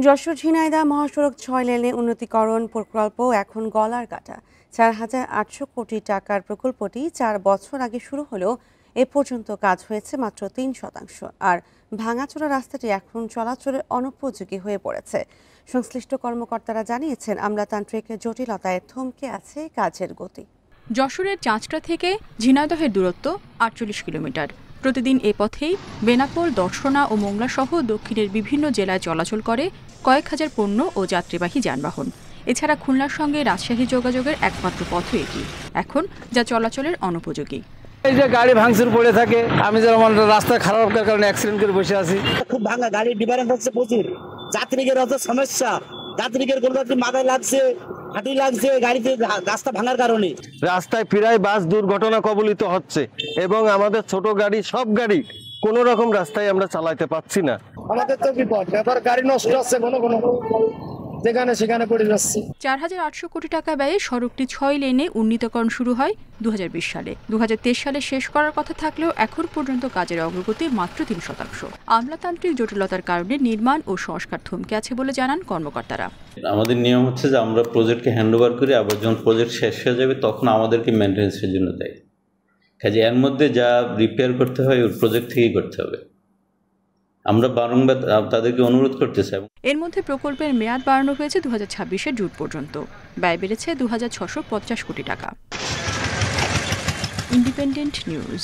যশোর ঝিনাইদহ মহাসড়ক ৬ লেনে উন্নতিকরণ প্রকল্প এখন গলার কাটা। ৪,৮০০ কোটি টাকার প্রকল্পটি ৪ বছর আগে শুরু হলেও এ পর্যন্ত কাজ হয়েছে মাত্র ৩%। আর ভাঙাচোরা রাস্তাটি এখন চলাচলের অনুপযোগী হয়ে পড়েছে। সংশ্লিষ্ট কর্মকর্তারা জানিয়েছেন, আমলাতান্ত্রিক জটিলতায় থমকে আছে কাজের গতি। যশোরের চাঁচড়া থেকে ঝিনাইদহের দূরত্ব ৪৮ কিলোমিটার। প্রতিদিন এ পথেই বেনাপোল, দর্শনা ও মোংলা সহ দক্ষিণের বিভিন্ন জেলায় চলাচল করে কয়েক হাজার পণ্য ও যাত্রীবাহী যানবাহন। এছাড়া খুলনার সঙ্গে রাজশাহী যোগাযোগের একমাত্র পথ এটি এখন, যা চলাচলের অনুপযোগী। এই যে গাড়ি ভাঙচুর পড়ে থাকে, আমি যেমন রাস্তা খারাপ কারণে অ্যাক্সিডেন্ট করে বসে আছি। খুব ভাঙা গাড়ির ডিফারেন্স হচ্ছে প্রচুর, যাত্রীদের অত সমস্যা, যাত্রীদের কোনো মাথায় লাগছে, হাঁটি লাগছে গাড়িতে রাস্তা ভাঙার কারণে। রাস্তায় প্রায় বাস দুর্ঘটনা কবলিত হচ্ছে এবং আমাদের ছোট গাড়ি, সব গাড়ি কোনো রকম রাস্তায় আমরা চালাতে পারছি না। আমাদের তো বিপদ, ব্যাপার গাড়ি নষ্ট হচ্ছে, কোনো যেখানে সেখানে পড়ে যাচ্ছে। ৪,৮০০ কোটি টাকা ব্যয়ে সড়কটি ৬ লেনে উন্নীতকরণ শুরু হয় ২০২০ সালে। ২০২৩ সালে শেষ করার কথা থাকলেও এখন পর্যন্ত কাজের অগ্রগতি মাত্র ৩%। আমলাতান্ত্রিক জটিলতার কারণে নির্মাণ ও সংস্কার থমকে আছে বলে জানান কর্মকর্তারা। আমাদের নিয়ম হচ্ছে যে আমরা প্রজেক্টকে হ্যান্ডওভার করি, আবার যখন প্রজেক্ট শেষ হয়ে যাবে তখন আমাদেরকে মেনটেন্যান্সের জন্য দেয়। কাজে এর মধ্যে যা রিপেয়ার করতে হয় ওই প্রজেক্ট থেকেই করতে হবে। আমরা বারংবার তাদেরকে অনুরোধ করতেছি। এর মধ্যে প্রকল্পের মেয়াদ বাড়ানো হয়েছে ২০২৬ জুন পর্যন্ত। ব্যয় বেড়েছে ২,৬৫০ কোটি টাকা। Independent news.